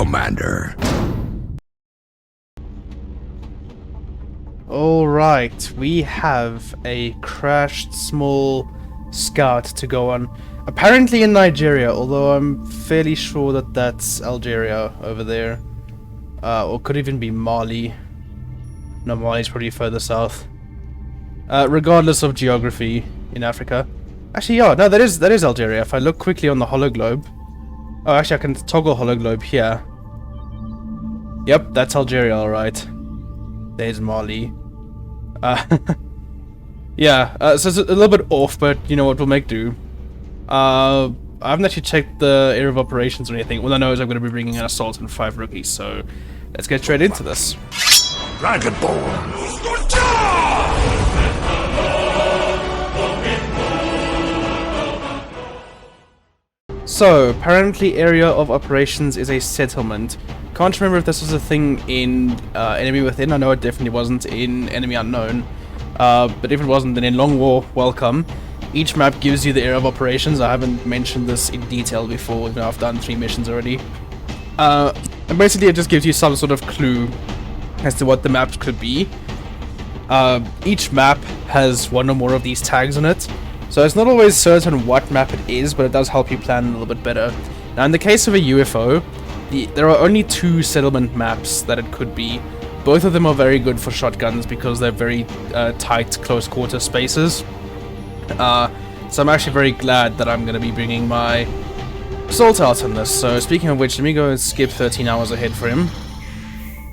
Commander. Alright, we have a crashed small scout to go on. Apparently in Nigeria, although I'm fairly sure that that's Algeria over there. Or could even be Mali. No, Mali's probably further south. Regardless of geography in Africa. Actually, yeah, no, that is Algeria. If I look quickly on the hologlobe. Oh, actually, I can toggle hologlobe here. Yep, that's Algeria, alright. There's Mali. Yeah, so it's a little bit off, but you know what, we'll make do. I haven't actually checked the area of operations or anything. All I know is I'm going to be bringing an assault and 5 rookies, so let's get straight into this. Dragonborn! So, apparently area of operations is a settlement. Can't remember if this was a thing in Enemy Within. I know it definitely wasn't in Enemy Unknown. But if it wasn't, then in Long War, welcome. Each map gives you the area of operations. I haven't mentioned this in detail before, even though I've done 3 missions already. And basically it just gives you some sort of clue as to what the maps could be. Each map has one or more of these tags on it. So it's not always certain what map it is, but it does help you plan a little bit better. Now in the case of a UFO, there are only 2 settlement maps that it could be. Both of them are very good for shotguns because they're very tight, close quarter spaces. So I'm actually very glad that I'm going to be bringing my assault out on this. So speaking of which, let me go and skip 13 hours ahead for him.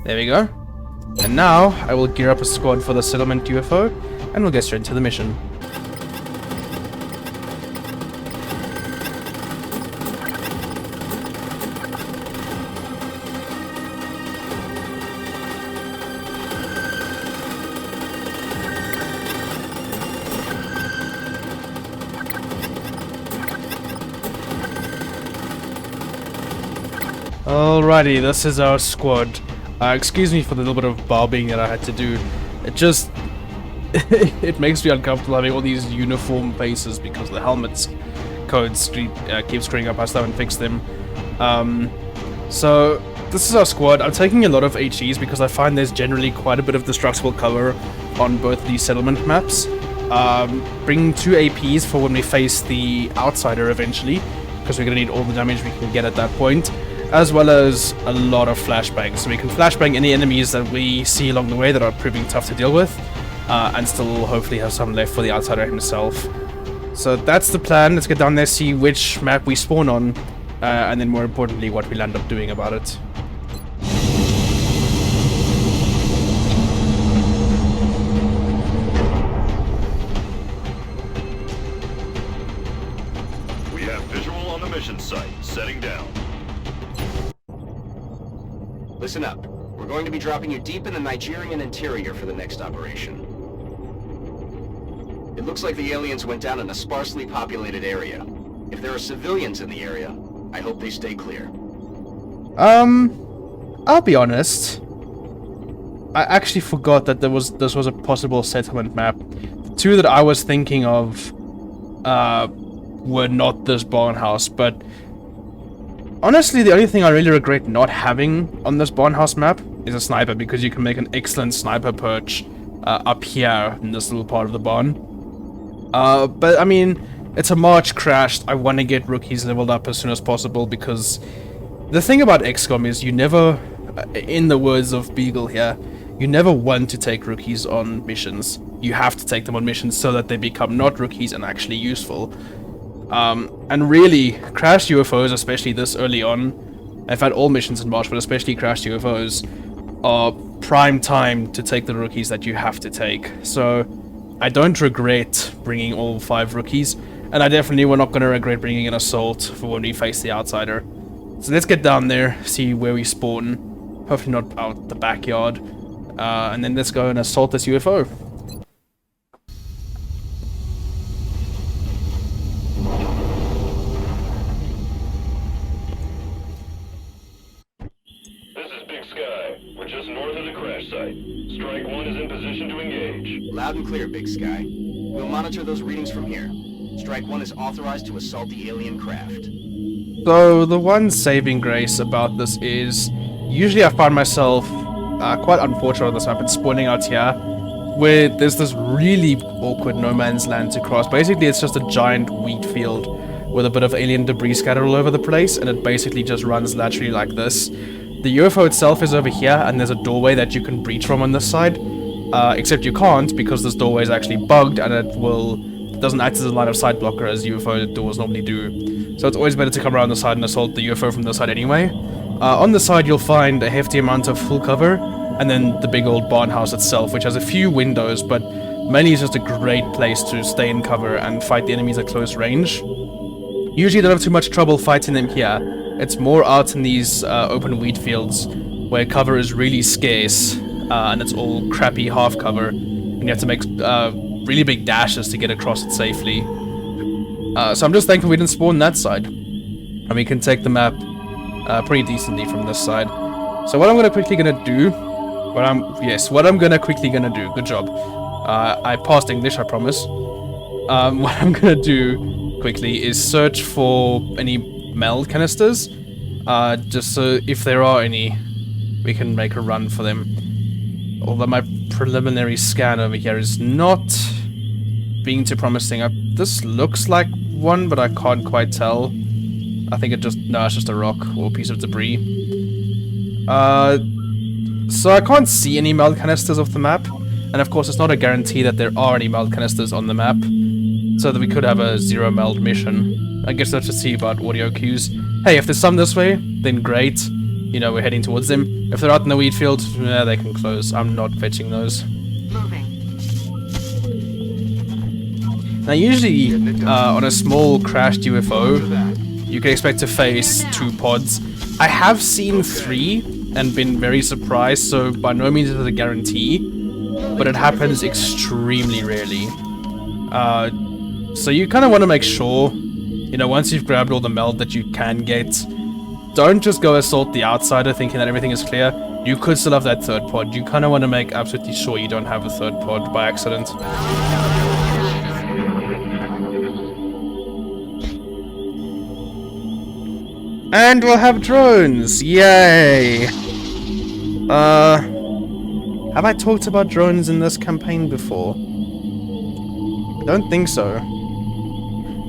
There we go. And now I will gear up a squad for the settlement UFO, and we'll get straight into the mission. Alrighty, this is our squad. Excuse me for the little bit of bobbing that I had to do. It just... it makes me uncomfortable having all these uniform faces because the helmet's codes keep screwing up. I still haven't fixed them. So, this is our squad. I'm taking a lot of HEs because I find there's generally quite a bit of destructible cover on both these settlement maps. Bringing 2 APs for when we face the Outsider eventually, because we're going to need all the damage we can get at that point. As well as a lot of flashbangs, so we can flashbang any enemies that we see along the way that are proving tough to deal with, and still hopefully have some left for the Outsider himself. So that's the plan. Let's get down there, see which map we spawn on, and then more importantly what we'll end up doing about it. We have visual on the mission site. Setting down. Listen up. We're going to be dropping you deep in the Nigerian interior for the next operation. It looks like the aliens went down in a sparsely populated area. If there are civilians in the area, I hope they stay clear. I'll be honest. I actually forgot that this was a possible settlement map. The 2 that I was thinking of were not this barn house, but honestly, the only thing I really regret not having on this barn house map is a sniper, because you can make an excellent sniper perch up here in this little part of the barn. But I mean, it's a March crashed. I want to get rookies leveled up as soon as possible, because the thing about XCOM is you never, in the words of Beagle here, you never want to take rookies on missions. You have to take them on missions so that they become not rookies and actually useful. And really, crashed UFOs, especially this early on, I've had all missions in March, but especially crashed UFOs, are prime time to take the rookies that you have to take. So, I don't regret bringing all 5 rookies, and I definitely were not going to regret bringing an assault for when we face the Outsider. So let's get down there, see where we spawn, hopefully not out the backyard, and then let's go and assault this UFO. Strike 1 is in position to engage. Loud and clear, Big Sky. We'll monitor those readings from here. Strike 1 is authorized to assault the alien craft. So the one saving grace about this is usually I find myself quite unfortunate on this map. It's spawning out here where there's this really awkward no man's land to cross. Basically, it's just a giant wheat field with a bit of alien debris scattered all over the place, and it basically just runs laterally like this. The UFO itself is over here, and there's a doorway that you can breach from on this side. Except you can't, because this doorway is actually bugged, and it doesn't act as a line of sight blocker as UFO doors normally do. So it's always better to come around the side and assault the UFO from the side anyway. On the side, you'll find a hefty amount of full cover, and then the big old barn house itself, which has a few windows, but mainly is just a great place to stay in cover and fight the enemies at close range. Usually don't have too much trouble fighting them here. It's more out in these open wheat fields where cover is really scarce, and it's all crappy half cover, and you have to make really big dashes to get across it safely. So I'm just thankful we didn't spawn that side, and we can take the map pretty decently from this side. So what I'm quickly gonna do, good job. I passed English, I promise. What I'm gonna do quickly is search for any meld canisters, just so if there are any, we can make a run for them. Although my preliminary scan over here is not being too promising. This looks like one, but I can't quite tell. I think it's just a rock or a piece of debris. So I can't see any meld canisters off the map, and of course it's not a guarantee that there are any meld canisters on the map, so that we could have a zero meld mission. I guess let's just see about audio cues. Hey, if there's some this way, then great. You know, we're heading towards them. If they're out in the wheat field, they can close. I'm not fetching those. Now usually, on a small crashed UFO, you can expect to face 2 pods. I have seen 3 and been very surprised, so by no means is it a guarantee, but it happens extremely rarely. So you kind of want to make sure, you know, once you've grabbed all the meld that you can get, don't just go assault the outsider thinking that everything is clear. You could still have that 3rd pod. You kind of want to make absolutely sure you don't have a 3rd pod by accident. And we'll have drones! Yay! Have I talked about drones in this campaign before? Don't think so.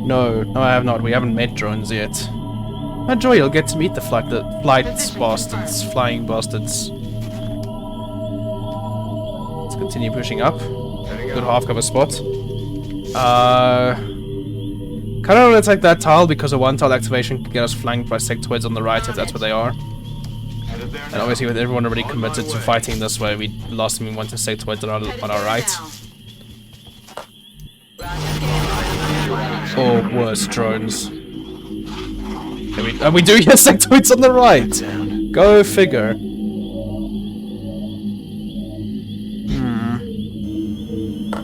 No, I have not. We haven't met drones yet. Oh joy, you'll get to meet the flight bastards, flying bastards. Let's continue pushing up. Good half cover spot. Kind of want to take that tile because a 1 tile activation can get us flanked by sectoids on the right if that's where they are. And obviously with everyone already committed to fighting this way, last time we went to sectoids on our right. Or worse, drones. And we do hear sectoids on the right! Go figure.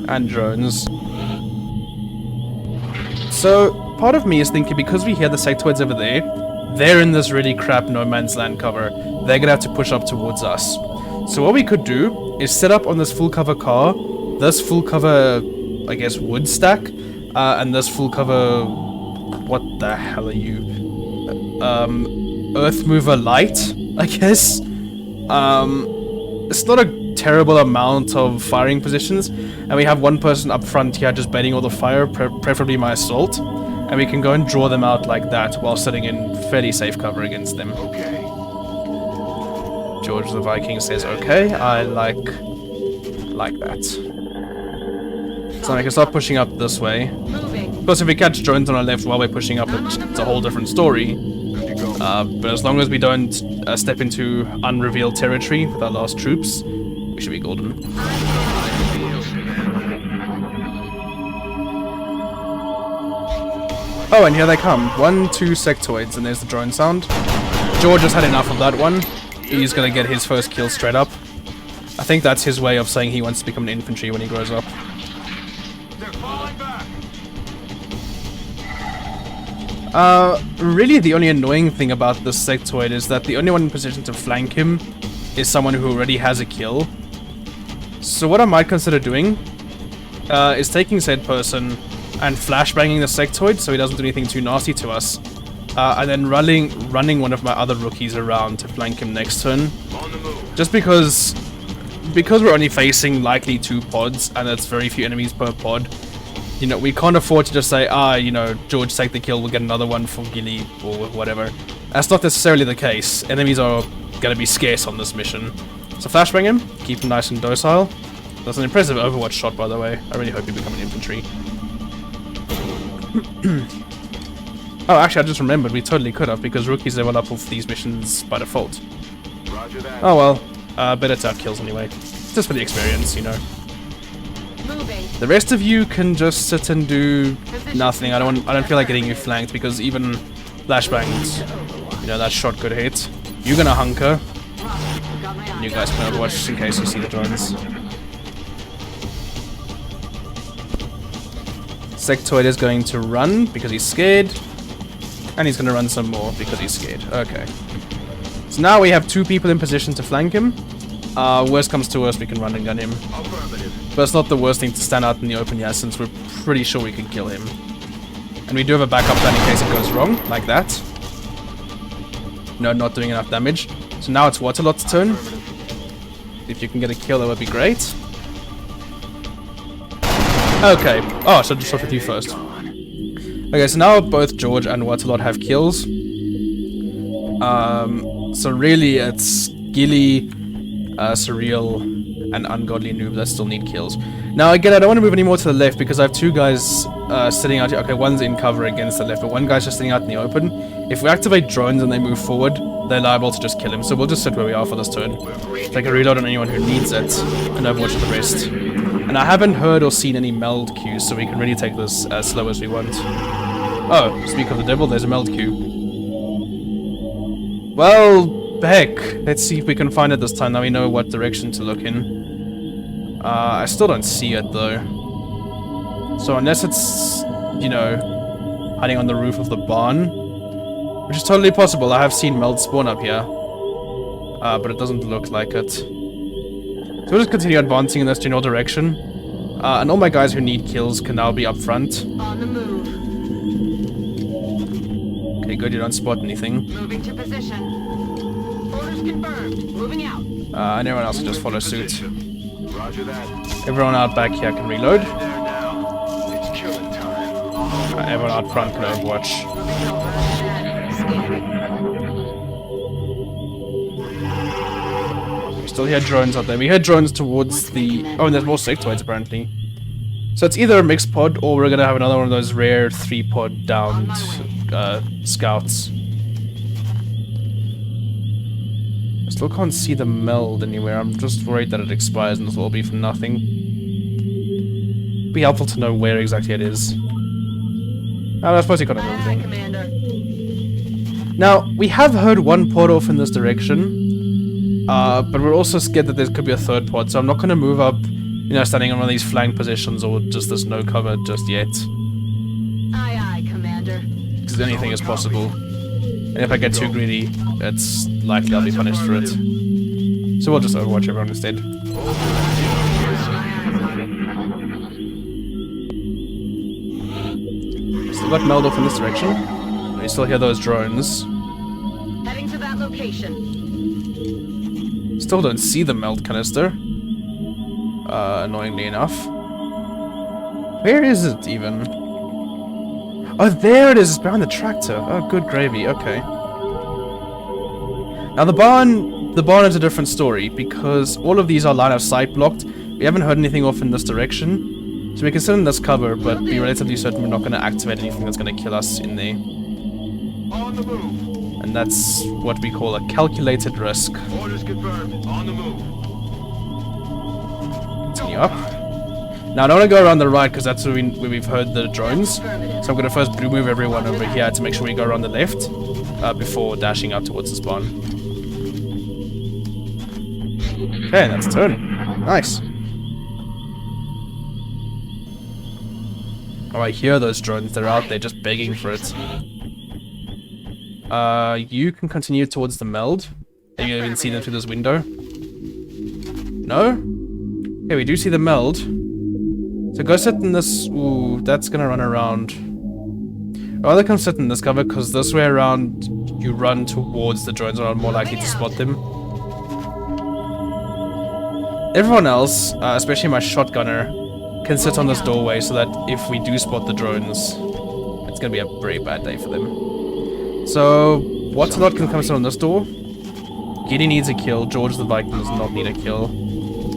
And drones. So, part of me is thinking because we hear the sectoids over there, they're in this really crap no man's land cover. They're gonna have to push up towards us. So what we could do is set up on this full cover car, this full cover, I guess, wood stack, and this full cover... What the hell are you? Earth mover light, I guess. It's not a terrible amount of firing positions, and we have one person up front here just baiting all the fire, preferably my assault, and we can go and draw them out like that while sitting in fairly safe cover against them. Okay. George the Viking says okay. I like that. So I can start pushing up this way. Of course, if we catch drones on our left while we're pushing up, it's a whole different story. But as long as we don't step into unrevealed territory with our last troops, we should be golden. Oh, and here they come. 1, 2 sectoids, and there's the drone sound. George has had enough of that one. He's gonna get his first kill straight up. I think that's his way of saying he wants to become an infantry when he grows up. Really the only annoying thing about this sectoid is that the only one in position to flank him is someone who already has a kill. So what I might consider doing is taking said person and flashbanging the sectoid so he doesn't do anything too nasty to us. and then running one of my other rookies around to flank him next turn. Just because we're only facing likely 2 pods, and it's very few enemies per pod, you know, we can't afford to just say, you know, George, take the kill, we'll get another one for Gilly, or whatever. That's not necessarily the case. Enemies are gonna be scarce on this mission. So flashbang him, keep him nice and docile. That's an impressive Overwatch shot, by the way. I really hope you become an infantry. Oh, actually, I just remembered, we totally could have, because rookies level up with these missions by default. Roger that. Oh well, better to have kills anyway. Just for the experience, you know. The rest of you can just sit and do nothing. I don't feel like getting you flanked, because even flashbangs, you know, that shot could hit. You're gonna hunker. And you guys can overwatch just in case you see the drones. Sectoid is going to run because he's scared. And he's gonna run some more because he's scared. Okay. So now we have 2 people in position to flank him. Worst comes to worst, we can run and gun him. But it's not the worst thing to stand out in the open yet, since we're pretty sure we can kill him. And we do have a backup plan in case it goes wrong, like that. No, not doing enough damage. So now it's Waterlot's turn. If you can get a kill, that would be great. Okay. Oh, so just shot with you first. Okay, so now both George and Waterlot have kills. So really it's Gilly, Surreal, and Ungodly Noob that still need kills. Now again, I don't want to move any more to the left because I have 2 guys sitting out here. Okay, one's in cover against the left, but one guy's just sitting out in the open. If we activate drones and they move forward, they're liable to just kill him. So we'll just sit where we are for this turn. Take a reload on anyone who needs it, and overwatch the rest. And I haven't heard or seen any meld queues, so we can really take this as slow as we want. Oh, speak of the devil, there's a meld queue. Well, heck, let's see if we can find it this time. Now we know what direction to look in. I still don't see it though. So unless it's, you know, hiding on the roof of the barn, which is totally possible. I have seen meld spawn up here, but it doesn't look like it. So we'll just continue advancing in this general direction. And all my guys who need kills can now be up front. On the move. Okay, good, you don't spot anything. Moving to position. Orders confirmed. Moving out. And everyone else can just follow suit. Roger that. Everyone out back here can reload. There now. It's killing time. Everyone out front can overwatch. Moving over. Scanning. We still hear drones out there. We hear drones towards the... Oh, and there's more sectoids apparently. So it's either a mixed pod or we're gonna have another one of those rare 3-pod downed scouts. I still can't see the meld anywhere. I'm just worried that it expires and this will all be for nothing. Be helpful to know where exactly it is. Oh, I suppose you got another thing. Commander. Now, we have heard one pod off in this direction, but we're also scared that there could be a 3rd pod, so I'm not going to move up, you know, standing on one of these flank positions or just this no cover just yet. Aye, aye, Commander. Because anything is possible. And if I get too greedy, it's likely I'll be punished for it. So we'll just overwatch everyone instead. Still got meld off in this direction. You still hear those drones. Heading to that location. Still don't see the meld canister. Annoyingly enough. Where is it even? Oh, there it is! It's behind the tractor. Oh, good gravy. Okay. Now the barn is a different story because all of these are line of sight blocked. We haven't heard anything off in this direction, so we can sit in this cover, but be relatively certain we're not going to activate anything that's going to kill us in there. On the move. And that's what we call a calculated risk. Orders confirmed. On the move. Continue up. Now I don't want to go around the right because that's where we've heard the drones. So I'm going to first blue move everyone over here to make sure we go around the left before dashing up towards the spawn. Okay, that's a turn. Nice. Oh, I hear those drones. They're out there just begging for it. You can continue towards the meld. Have you even seen them through this window? No? Okay, we do see the meld. So go sit in this... Ooh, that's gonna run around. Rather come sit in this cover, because this way around, you run towards the drones and are more likely to spot them. Everyone else, especially my shotgunner, can sit on this doorway so that if we do spot the drones, it's gonna be a very bad day for them. So, What's not can come sit on this door. Giddy needs a kill. George the Viking does not need a kill.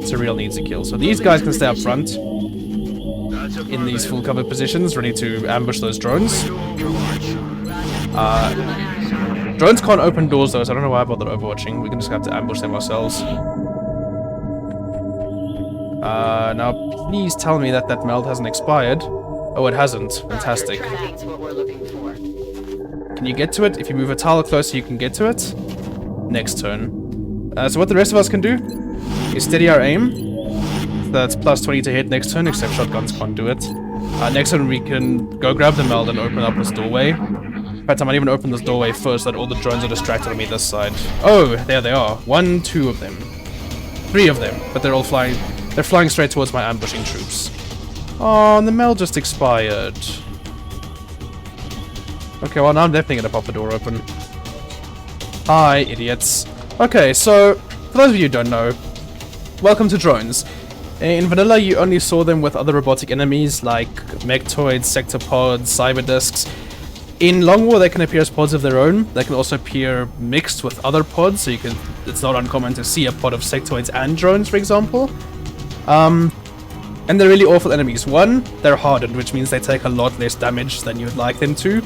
Surreal needs a kill. So these guys can stay up front in these full cover positions, ready to ambush those drones. Drones can't open doors though, so I don't know why I bothered overwatching. We're just gonna have to ambush them ourselves. Now please tell me that that meld hasn't expired. Oh, it hasn't. Fantastic. That's what we're looking for. Can you get to it? If you move a tile closer, you can get to it. Next turn. So what the rest of us can do is steady our aim. That's plus 20 to hit next turn, except shotguns can't do it. Next turn we can go grab the meld and open up this doorway. In fact, I might even open this doorway first so that all the drones are distracted on me this side. Oh, there they are. 1, 2 of them. 3 of them, but they're all flying. They're flying straight towards my ambushing troops. Oh, and the meld just expired. Okay, well now I'm definitely gonna pop the door open. Hi, idiots. Okay, so, for those of you who don't know, welcome to drones. In vanilla, you only saw them with other robotic enemies like mechtoids, sectopods, cyberdiscs. In Long War, they can appear as pods of their own. They can also appear mixed with other pods, so it's not uncommon to see a pod of sectoids and drones, for example. And they're really awful enemies. 1, they're hardened, which means they take a lot less damage than you would like them to.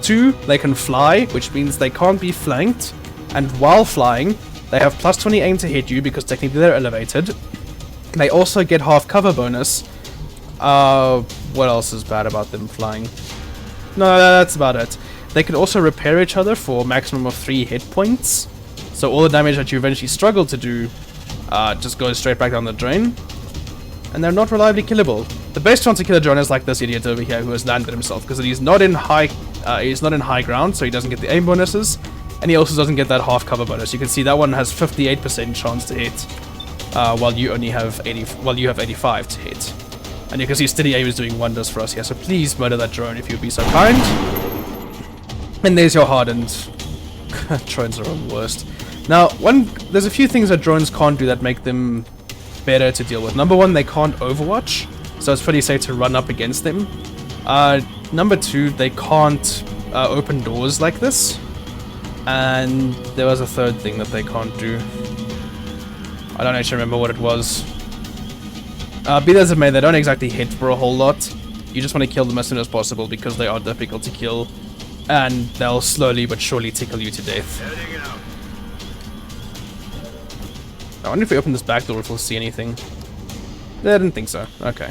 2, they can fly, which means they can't be flanked. And while flying, they have plus 20 aim to hit you because technically they're elevated. They also get half cover bonus. What else is bad about them flying? No, that's about it. They can also repair each other for a maximum of 3 hit points. So all the damage that you eventually struggle to do just goes straight back down the drain. And they're not reliably killable. The best chance to kill a drone is like this idiot over here who has landed himself, because he's not in high ground, so he doesn't get the aim bonuses, and he also doesn't get that half cover bonus. You can see that one has 58% chance to hit, while you only have 85 to hit. And you can see steady aim is doing wonders for us here. So please murder that drone if you'd be so kind. And there's your hardened. Drones are the worst. Now, there's a few things that drones can't do that make them better to deal with. Number 1, they can't overwatch, so it's pretty safe to run up against them. Number 2, they can't open doors like this. And there was a third thing that they can't do. I don't actually remember what it was. Be that as it may, they don't exactly hit for a whole lot. You just want to kill them as soon as possible because they are difficult to kill. And they'll slowly but surely tickle you to death. I wonder if we open this back door if we'll see anything. I didn't think so. Okay.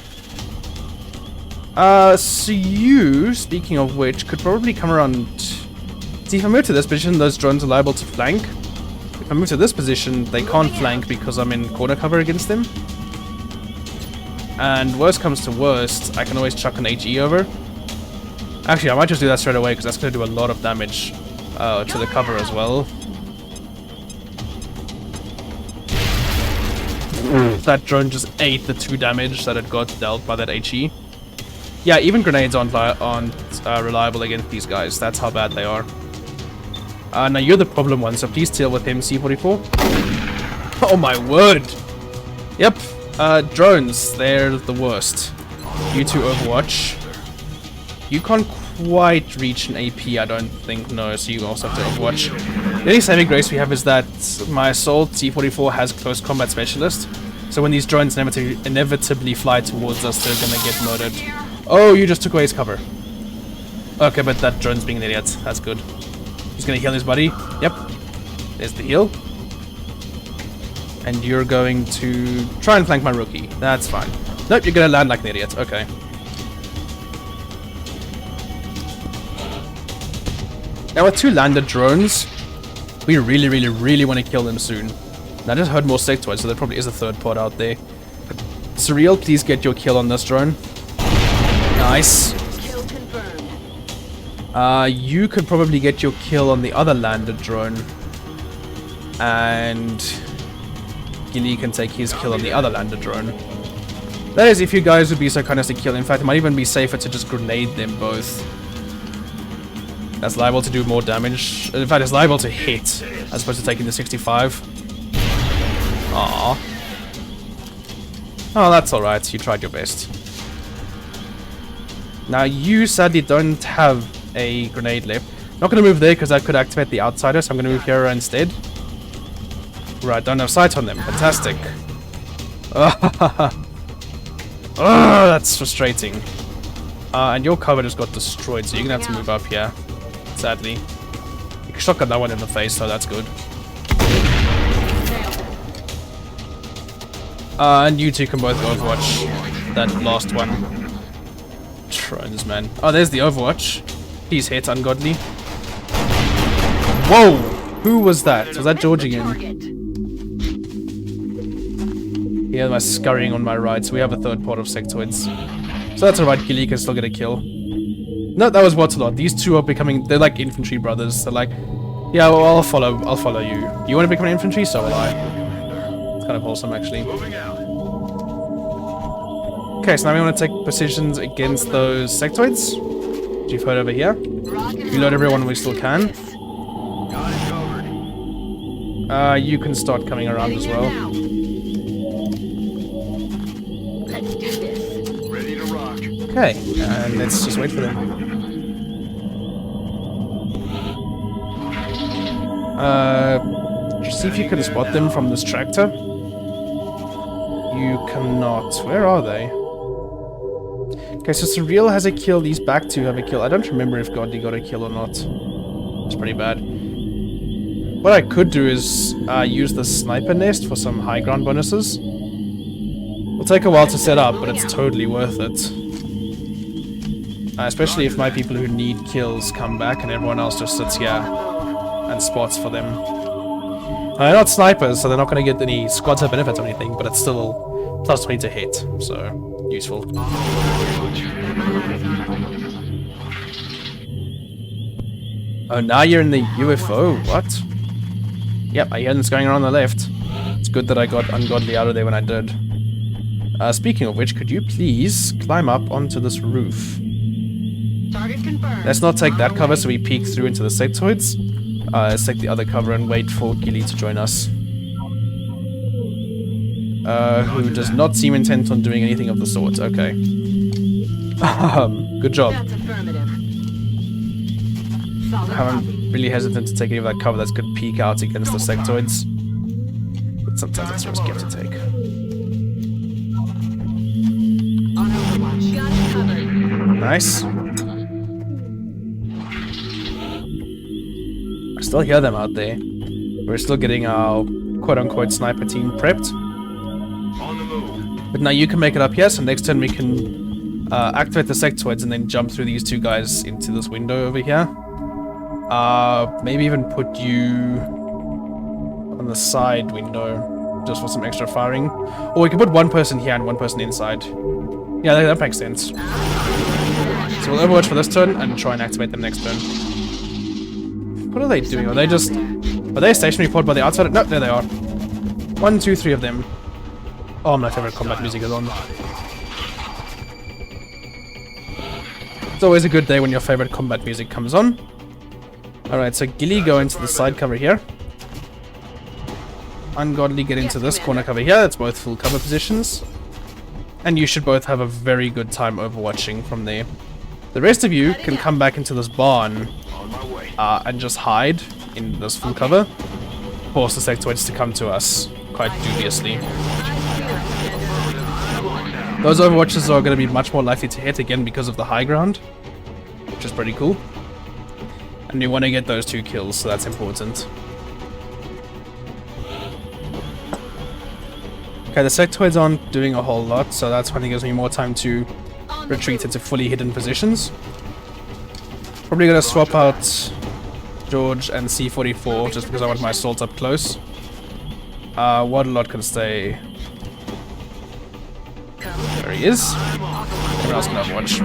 So you, speaking of which, could probably come around. See, if I move to this position, those drones are liable to flank. If I move to this position, they can't flank because I'm in corner cover against them. And worst comes to worst, I can always chuck an HE over. Actually, I might just do that straight away because that's going to do a lot of damage to the cover as well. That drone just ate the 2 damage that it got dealt by that HE. Yeah, even grenades aren't reliable against these guys. That's how bad they are. Now you're the problem one, so please deal with him, C44. Oh my word! Yep, drones, they're the worst. You 2 Overwatch. You can't quite reach an AP, I don't think, no, so you also have to Overwatch. The only saving grace we have is that my Assault C44 has Close Combat Specialist, so when these drones inevitably fly towards us, they're gonna get murdered. Oh, you just took away his cover. Okay, but that drone's being an idiot, that's good. He's gonna heal his buddy, yep. There's the heal. And you're going to try and flank my rookie, that's fine. Nope, you're gonna land like an idiot, okay. Now with 2 landed drones, we really want to kill them soon. Now I just heard more sectoids, so there probably is a 3rd pod out there. Surreal, please get your kill on this drone. Nice. Kill confirmed. You could probably get your kill on the other landed drone. And Gilly can take his kill on the other landed drone. That is, if you guys would be so kind as to kill. In fact, it might even be safer to just grenade them both. That's liable to do more damage. In fact, it's liable to hit as opposed to taking the 65. Aww. Oh, that's alright. You tried your best. Now, you sadly don't have a grenade left. Not going to move there because that could activate the outsider, so I'm going to move here instead. Right, don't have sight on them. Fantastic. Oh, that's frustrating. And your cover just got destroyed, so you're going to have to move up here. Sadly. You shotgun that one in the face, so that's good. And you two can both Overwatch that last one. Drones, man. Oh, there's the Overwatch. He's hit, ungodly. Whoa! Who was that? Was that George again? Yeah, my scurrying on my right, so we have a third part of sectoids. So that's alright, Gilly can still get a kill. No, that was Watsalot. These two are becoming, they're like infantry brothers. They're like, yeah, well, I'll follow you. You want to become an infantry? So will I. It's kind of wholesome, actually. Okay, so now we want to take positions against those sectoids. Which you've heard over here. Reload everyone we still can. You can start coming around as well. Let's do this. Ready to rock. Okay, and let's just wait for them. See if you can spot them from this tractor. You cannot. Where are they? Okay, so Surreal has a kill. These back two have a kill. I don't remember if Godly got a kill or not. It's pretty bad. What I could do is use the sniper nest for some high ground bonuses. It'll take a while to set up, but it's totally worth it. Especially if my people who need kills come back and everyone else just sits here and spots for them. They're not snipers, so they're not going to get any squad set benefits or anything, but it's still plus 20 to hit, so useful. Oh, now you're in the UFO? What? Yep, I hear this going on the left. It's good that I got Ungodly out of there when I did. Speaking of which, could you please climb up onto this roof? Target confirmed. Let's not take that cover so we peek through into the sectoids. Let's take the other cover and wait for Gilly to join us. Who does not seem intent on doing anything of the sort. Okay. Good job. That's affirmative. Solid I'm copy. really hesitant to take any of that cover that's good peek out against the sectoids. But sometimes it's risky to take. On Overwatch. Got it covered. Nice. I still hear them out there. We're still getting our quote-unquote sniper team prepped. On the move. But now you can make it up here, so next turn we can activate the sectoids and then jump through these two guys into this window over here. Maybe even put you on the side window just for some extra firing. Or we can put one person here and one person inside. Yeah, that makes sense. So we'll Overwatch for this turn and try and activate them next turn. What are they doing? Are they just... Are they a stationary pod by the outside? No, there they are. 1, 2, 3 of them. Oh, my favorite combat music is on. It's always a good day when your favorite combat music comes on. Alright, so Gilly go into the side cover here. Ungodly get into this corner cover here. That's both full cover positions. And you should both have a very good time overwatching from there. The rest of you can come back into this barn and just hide in this full cover. Force the sectoids to come to us quite dubiously. Those overwatches are going to be much more likely to hit again because of the high ground, which is pretty cool. And you want to get those 2 kills, so that's important. Okay, the sectoids aren't doing a whole lot, so that's when it gives me more time to retreat into fully hidden positions. Probably going to swap out George and C44 just because I want my assault up close. Waterlot can stay. There he is. Everyone else can overwatch.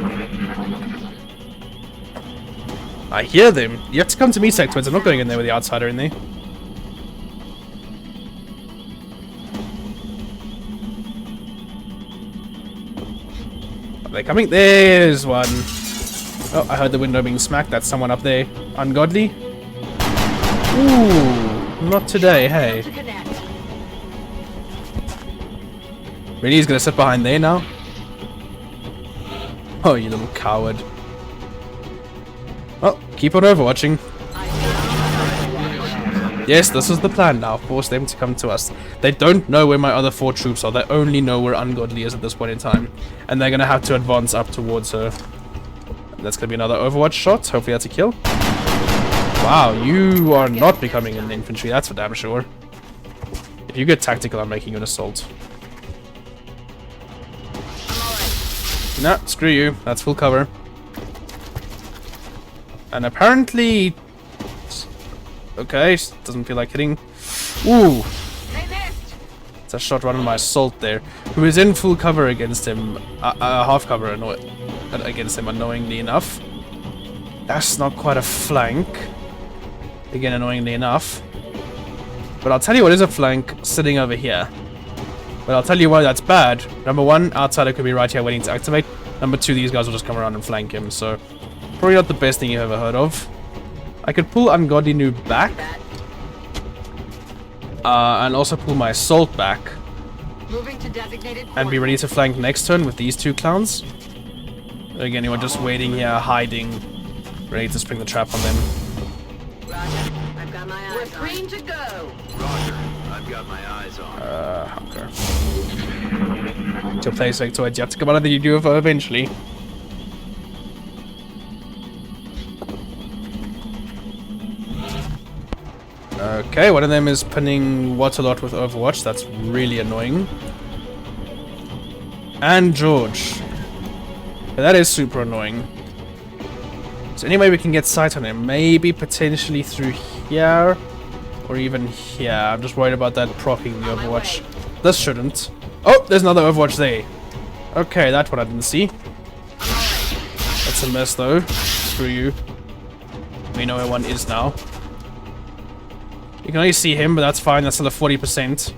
I hear them. You have to come to me, sectoids. I'm not going in there with the outsider in there. Are they coming? There's one. Oh, I heard the window being smacked. That's someone up there. Ungodly. Ooh, not today, hey. To connect. Really, he's gonna sit behind there now? Oh, you little coward. Well, keep on overwatching. Yes, this is the plan now. Force them to come to us. They don't know where my other 4 troops are. They only know where Ungodly is at this point in time. And they're gonna have to advance up towards her. That's gonna be another Overwatch shot. Hopefully that's a kill. Wow, you are not becoming an infantry. That's for damn sure. If you get tactical, I'm making you an assault. Nah, screw you. That's full cover. And apparently... Okay, doesn't feel like hitting. Ooh! They missed. It's a shot right on my assault there. Who is in full cover against him. Half cover against him, annoyingly enough. That's not quite a flank. Again, annoyingly enough. But I'll tell you what is a flank, sitting over here. But I'll tell you why that's bad. Number 1, outsider could be right here waiting to activate. Number 2, these guys will just come around and flank him. So, probably not the best thing you've ever heard of. I could pull Ungodly Noob back. And also pull my assault back. Moving to designated And be ready to flank next turn with these 2 clowns. Again, you are just waiting here, hiding. Ready to spring the trap on them. Roger. I've got my eyes. We're green to go. Roger. I've got my eyes on. Hunker. It's your place, Victoid. You have to come out of the UFO eventually. Okay, one of them is pinning Waterlot with Overwatch. That's really annoying. And George. Yeah, that is super annoying. So anyway, we can get sight on him. Maybe potentially through here. Or even here. I'm just worried about that proccing the Overwatch. This shouldn't. Oh, there's another Overwatch there. Okay, that one I didn't see. That's a mess though. Screw you. We know where one is now. You can only see him, but that's fine. That's still a 40%.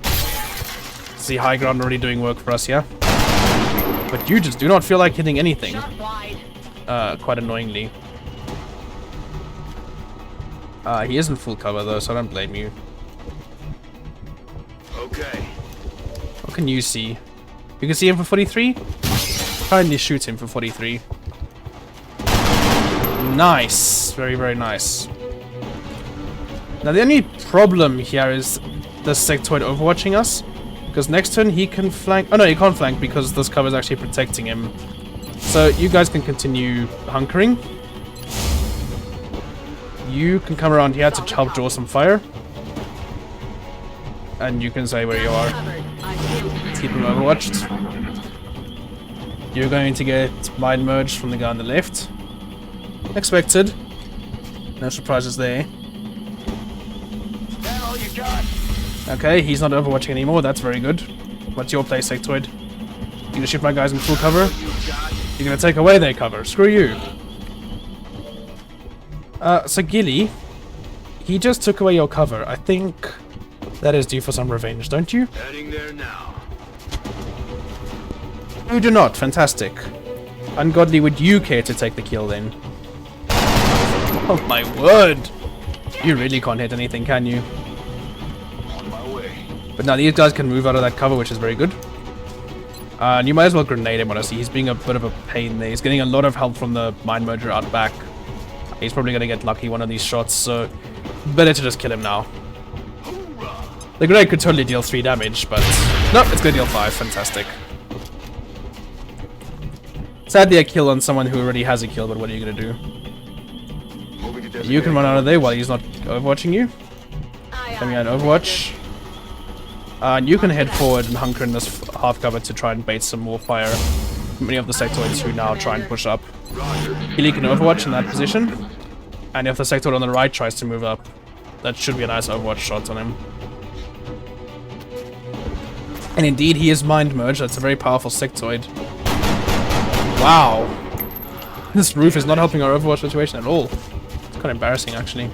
See, high ground already doing work for us, yeah? But you just do not feel like hitting anything. Shot wide. Quite annoyingly. He isn't full cover though, so I don't blame you. Okay. What can you see? You can see him for 43? Kindly shoot him for 43. Nice. Very, very nice. Now the only problem here is the sectoid overwatching us. Because next turn he can flank... Oh no, he can't flank because this cover is actually protecting him. So you guys can continue hunkering. You can come around here to help draw some fire. And you can say where you are. Keep him overwatched. You're going to get mind merged from the guy on the left. Expected. No surprises there. Okay, he's not overwatching anymore. That's very good. What's your play, Sectoid? You're gonna shoot my guys in full cover? You're gonna take away their cover. Screw you. So Gilly, he just took away your cover. I think that is due for some revenge, don't you? Heading there now. You do not. Fantastic. Ungodly, would you care to take the kill then? Oh my word! You really can't hit anything, can you? On my way. But now these guys can move out of that cover, which is very good. And you might as well grenade him, honestly. He's being a bit of a pain there. He's getting a lot of help from the Mind Merger out back. He's probably going to get lucky one of these shots, so better to just kill him now. The grenade could totally deal 3 damage, but no, it's going to deal 5. Fantastic. Sadly, a kill on someone who already has a kill, but what are you going to do? You can run out of there while he's not overwatching you. Coming out Overwatch. And you can head forward and hunker in this half cover to try and bait some more fire from many of the sectoids who now try and push up. Healy can Overwatch in that position. And if the sectoid on the right tries to move up, that should be a nice Overwatch shot on him. And indeed, he is Mind Merged. That's a very powerful sectoid. Wow. This roof is not helping our Overwatch situation at all. It's quite embarrassing, actually.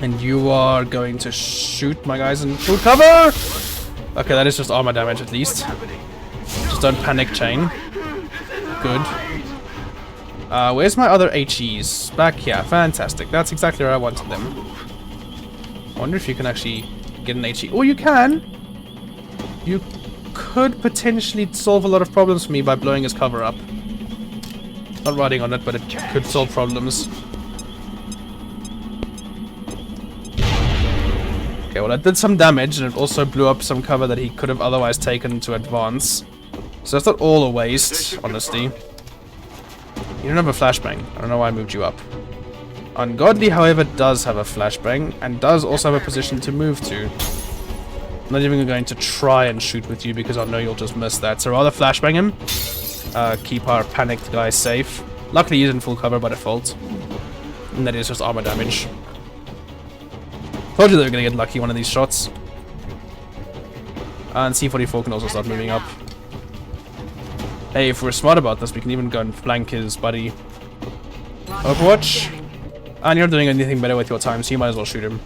And you are going to shoot my guys in full cover! Okay, that is just armor damage at least. Just don't panic, chain. Good. Where's my other HEs? Back here. Fantastic. That's exactly where I wanted them. I wonder if you can actually get an HE. Oh, you can! You could potentially solve a lot of problems for me by blowing his cover up. Not riding on it, but it could solve problems. Okay, well, it did some damage, and it also blew up some cover that he could have otherwise taken to advance. So it's not all a waste, honestly. You don't have a flashbang. I don't know why I moved you up. Ungodly, however, does have a flashbang, and does also have a position to move to. I'm not even going to try and shoot with you, because I know you'll just miss that. So rather flashbang him. Keep our panicked guy safe. Luckily, he's in full cover by default. And that is just armor damage. Told you they were going to get lucky one of these shots. And C44 can also start moving up. Hey, if we're smart about this, we can even go and flank his buddy. Overwatch. And you're not doing anything better with your time, so you might as well shoot him.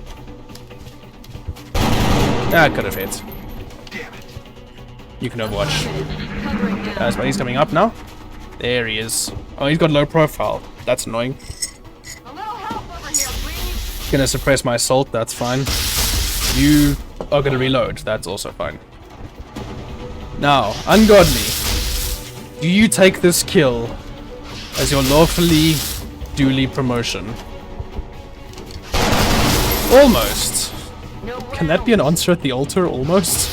That could have hit. You can Overwatch. His buddy's coming up now. There he is. Oh, he's got low profile. That's annoying. A little help over here, please. Gonna suppress my assault, that's fine. You are gonna reload, that's also fine. Now, Ungodly. Do you take this kill as your lawfully duly promotion? Almost. Can that be an answer at the altar? Almost?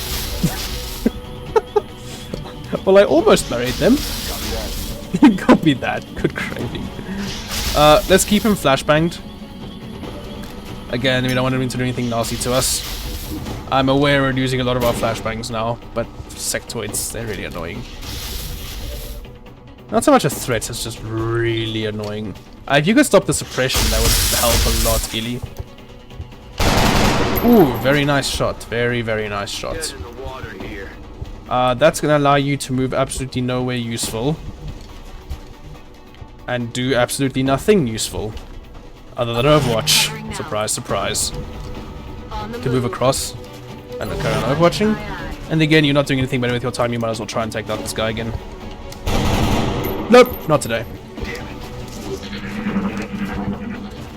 Well, I almost married them. Copy that. Good gravy. Let's keep him flashbanged. Again, we don't want him to do anything nasty to us. I'm aware we're using a lot of our flashbangs now, but sectoids, they're really annoying. Not so much a threat, it's just really annoying. If you could stop the suppression, that would help a lot, Gilly. Ooh, very nice shot. Very, very nice shot. That's gonna allow you to move absolutely nowhere useful. And do absolutely nothing useful. Other than Overwatch. Surprise, surprise. You can move across and carry on Overwatching. And again, you're not doing anything better with your time, you might as well try and take down this guy again. Nope, not today.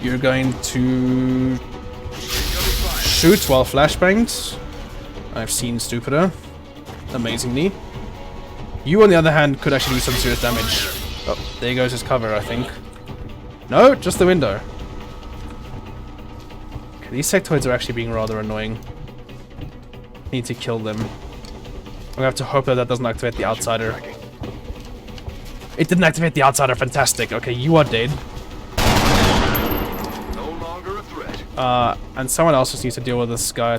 You're going to shoot while flashbanged. I've seen stupider. Amazingly. You, on the other hand, could actually do some serious damage. Oh, there goes his cover, I think. No, just the window. Okay, these sectoids are actually being rather annoying. Need to kill them. We have to hope that that doesn't activate the outsider. It didn't activate the outsider. Fantastic. Okay, you are dead. No longer a threat. And someone else just needs to deal with this guy.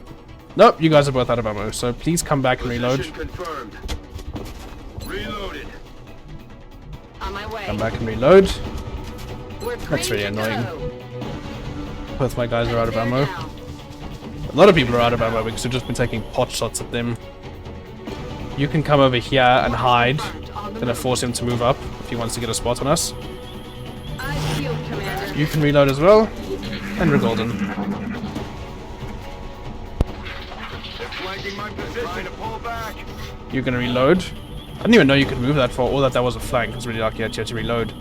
Nope, you guys are both out of ammo, so please come back and reload. Confirmed. Reloaded. On my way. Come back and reload. We're That's really green to annoying. go. Both my guys are out of There ammo. now. A lot of people are out of ammo because we've just been taking pot shots at them. You can come over here and hide. Gonna force him to move up if he wants to get a spot on us. Eyes peeled, Commander. You can reload as well. And we're golden. They're flanking my position. Trying to pull back. You're gonna reload. I didn't even know you could move that far, or that was a flank. I was really lucky that you had to reload.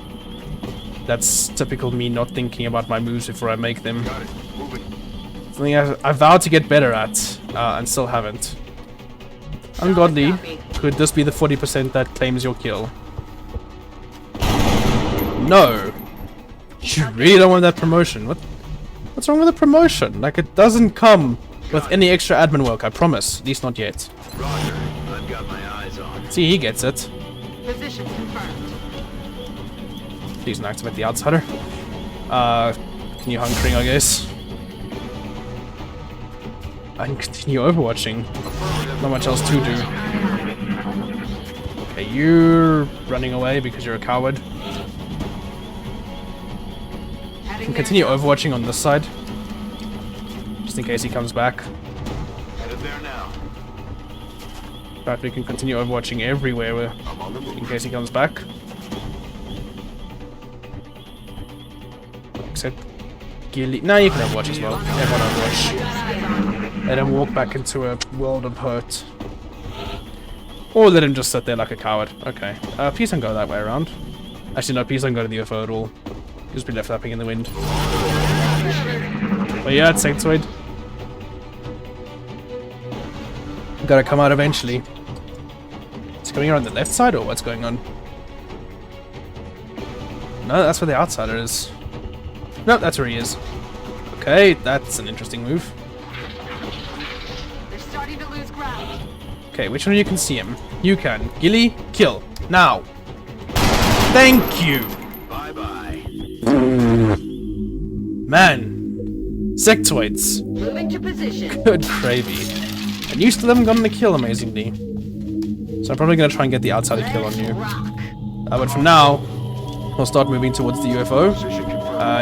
That's typical me not thinking about my moves before I make them. Got it. Moving. Something I vowed to get better at, and still haven't. Ungodly. Could this be the 40% that claims your kill? No! You really don't want that promotion. What's wrong with the promotion? Like, it doesn't come with any extra admin work, I promise. At least not yet. Roger. I've got my eyes on. See, he gets it. Position confirmed. Please don't activate the outsider. Continue hunkering, I guess. And continue overwatching. Not much else to do. Okay, you're running away because you're a coward. You can continue overwatching on this side. Just in case he comes back. Headed there now. In fact, we can continue overwatching everywhere I'm on the move. in case he comes back. Except Gilly. No, you can overwatch as well. Everyone overwatch. Let him walk back into a world of hurt. Or let him just sit there like a coward. Okay. Please don't go that way around. Actually, no, please don't go to the UFO at all. Just be left flapping in the wind. But yeah, it's sectoid. Gotta come out eventually. Is he coming around the left side or what's going on? No, that's where the outsider is. No, that's where he is. Okay, that's an interesting move. They're starting to lose ground. Okay, which one of you can see him? You can. Gilly, kill. Now. Thank you! Bye-bye. Man. Sectoids. Moving to position. Good gravy. And you still haven't gotten a kill, amazingly. So I'm probably gonna try and get the outsider kill on you. But for now, we'll start moving towards the UFO.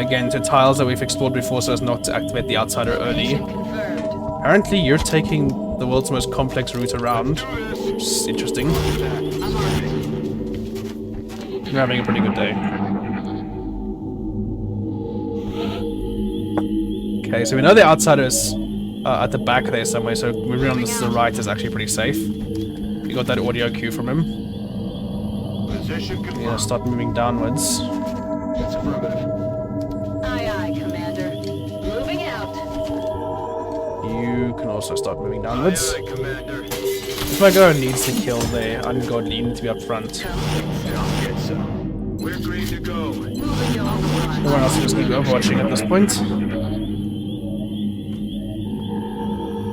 Again, to tiles that we've explored before so as not to activate the outsider early. Confirmed. Apparently, you're taking the world's most complex route around. Which is interesting. You're having a pretty good day. Okay, so we know the outsider is at the back there somewhere, so moving on to the right is actually pretty safe. We got that audio cue from him. Position We're gonna start moving downwards. It's affirmative. Aye, aye, Commander. Moving out. You can also start moving downwards. Aye, aye, Commander. If my girl needs to kill the ungodly, need to be up front. Come get some. We're green to go. Moving to overrun. Everyone else is just gonna be overwatching at this point.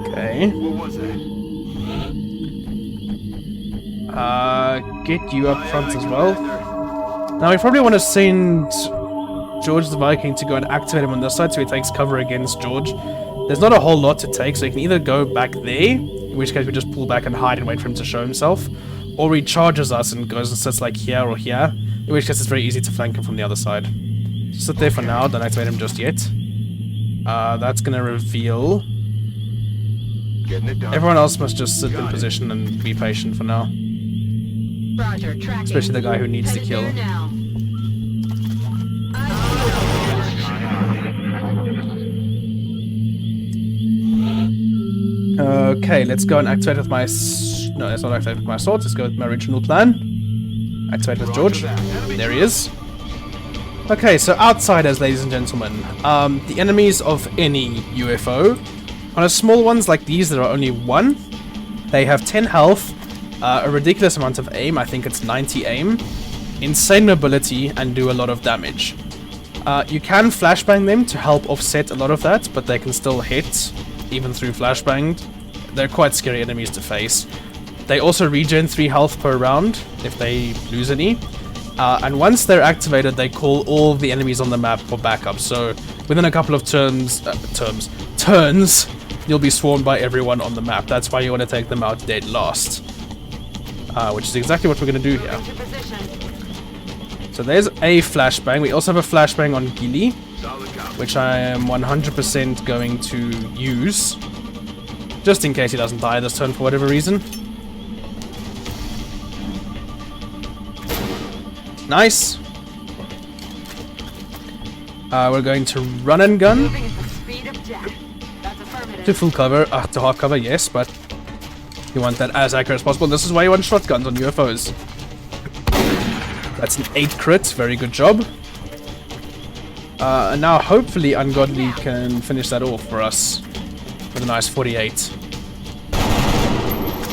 Okay. What was that? Get you up front as well. Now we probably want to send George the Viking to go and activate him on this side so he takes cover against George. There's not a whole lot to take, so you can either go back there, in which case we just pull back and hide and wait for him to show himself, or he charges us and goes and sits like here or here, in which case it's very easy to flank him from the other side. Just sit there for now, don't activate him just yet. That's gonna reveal... Getting it done. Everyone else must just sit in position and be patient for now. Roger, tracking. Especially the guy who needs to Headed kill. there now. Okay, let's go and activate with my... No, let's not activate with my sword. Let's go with my original plan. Activate with George. There he is. Okay, so outsiders, ladies and gentlemen. The enemies of any UFO. On a small ones like these, there are only one. They have 10 health, a ridiculous amount of aim. I think it's 90 aim. Insane mobility, and do a lot of damage. You can flashbang them to help offset a lot of that, but they can still hit, even through flashbanged. They're quite scary enemies to face. They also regen 3 health per round, if they lose any. And once they're activated, they call all the enemies on the map for backup. So within a couple of turns, you'll be swarmed by everyone on the map. That's why you want to take them out dead last. Which is exactly what we're going to do here. Moving to position. So there's a flashbang. We also have a flashbang on Gilly, which I am 100% going to use. Just in case he doesn't die this turn for whatever reason. Nice. We're going to run and gun. Moving at the speed of death. That's affirmative. To full cover, to half cover, yes, but you want that as accurate as possible. This is why you want shotguns on UFOs. That's an 8 crit, very good job. And now hopefully Ungodly can finish that off for us with a nice 48.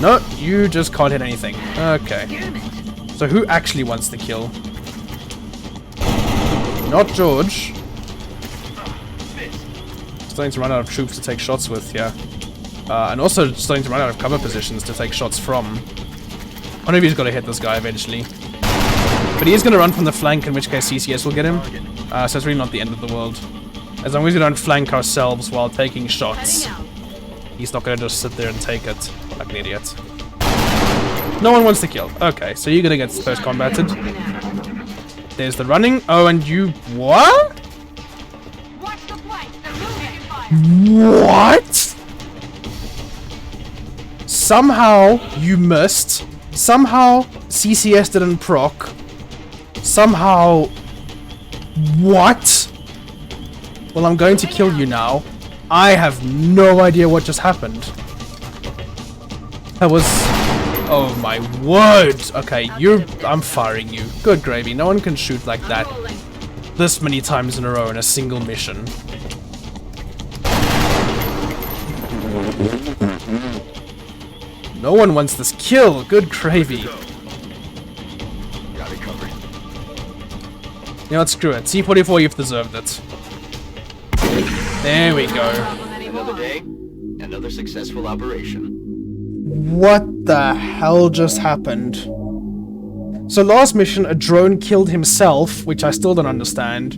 No, you just can't hit anything. Okay. Damn it. So who actually wants the kill? Not George. Starting to run out of troops to take shots with, yeah. And also starting to run out of cover positions to take shots from. One of you's got to hit this guy eventually. But he is going to run from the flank, in which case CCS will get him. So it's really not the end of the world. As long as we don't flank ourselves while taking shots, Heading out. he's not going to just sit there and take it like an idiot. No one wants to kill. Okay, so you're going to get first combated. There's the running. Oh, and you... What? Watch the flank. They're moving fire. What? Somehow you missed. Somehow CCS didn't proc. Somehow... What? Well, I'm going to kill you now. I have no idea what just happened. That was Oh my word! Okay, I'm firing you. Good gravy. No one can shoot like that Rolling. this many times in a row in a single mission. No one wants this kill. Good gravy. Got it covered. You know what? Screw it. C44, you've deserved it. There we go. Problem anymore. Another day, another successful operation. What the hell just happened? So last mission, a drone killed himself, which I still don't understand.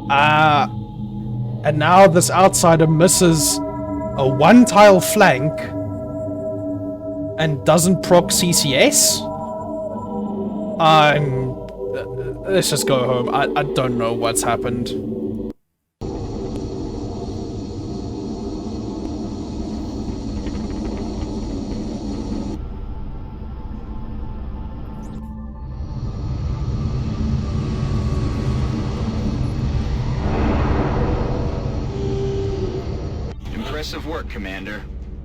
And now this outsider misses a one-tile flank and doesn't proc CCS? Let's just go home. I don't know what's happened. Impressive work, Commander.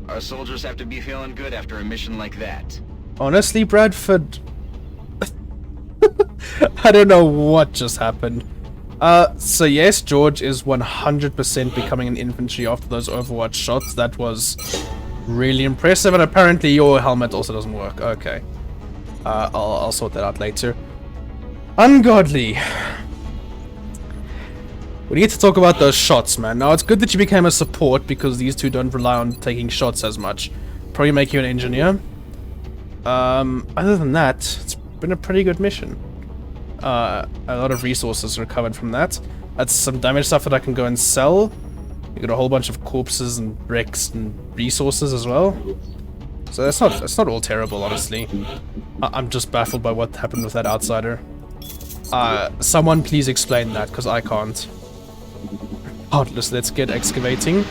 Our soldiers have to be feeling good after a mission like that. Honestly, Bradford... I don't know what just happened. So yes, George is 100% becoming an infantry after those Overwatch shots. That was really impressive, and apparently your helmet also doesn't work. Okay. I'll sort that out later. Ungodly. We need to talk about those shots, man. Now, it's good that you became a support, because these two don't rely on taking shots as much. Probably make you an engineer. Other than that, it's been a pretty good mission. A lot of resources recovered from that. That's some damage stuff that I can go and sell. You got a whole bunch of corpses and wrecks and resources as well. So that's not all terrible, honestly. I'm just baffled by what happened with that outsider. Someone please explain that, because I can't. Heartless, let's get excavating.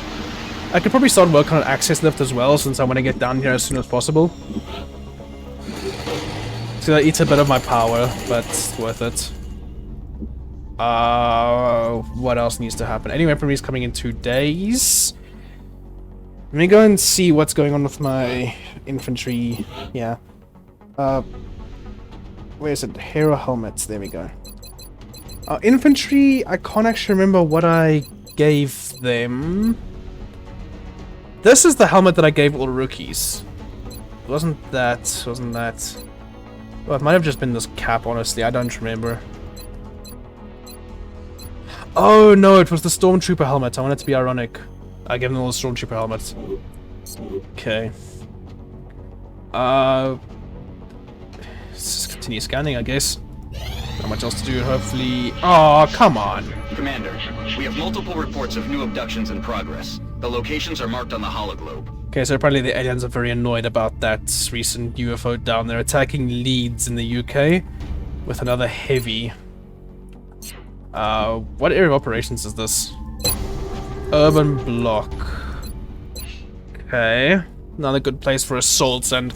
I could probably start working on access lift as well, since I want to get down here as soon as possible. It's gonna eat a bit of my power, but it's worth it. What else needs to happen? Any weaponry is coming in 2 days. Let me go and see what's going on with my infantry. Yeah. Where is it? Hero helmets. There we go. Infantry, I can't actually remember what I gave them. This is the helmet that I gave all rookies. Wasn't that? Well, it might have just been this cap, honestly. I don't remember. Oh, no, it was the Stormtrooper helmet. I want it to be ironic. I gave them all the Stormtrooper helmets. Okay. Let's just continue scanning, I guess. Not much else to do, hopefully. Oh, come on. Commander, we have multiple reports of new abductions in progress. The locations are marked on the hologlobe. Okay, so apparently the aliens are very annoyed about that recent UFO down there attacking Leeds in the UK with another heavy. What area of operations is this? Urban block. Okay. Another good place for assaults and,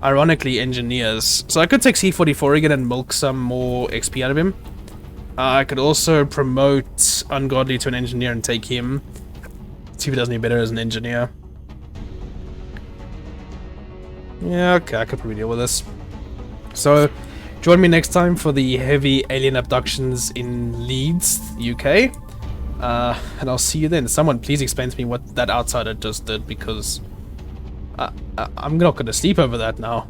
ironically, engineers. So I could take C44 again and milk some more XP out of him. I could also promote Ungodly to an engineer and take him. See if he does any better as an engineer. Yeah, okay, I could probably deal with this. So, join me next time for the heavy alien abductions in Leeds, UK. And I'll see you then. Someone please explain to me what that outsider just did, because I'm not going to sleep over that now.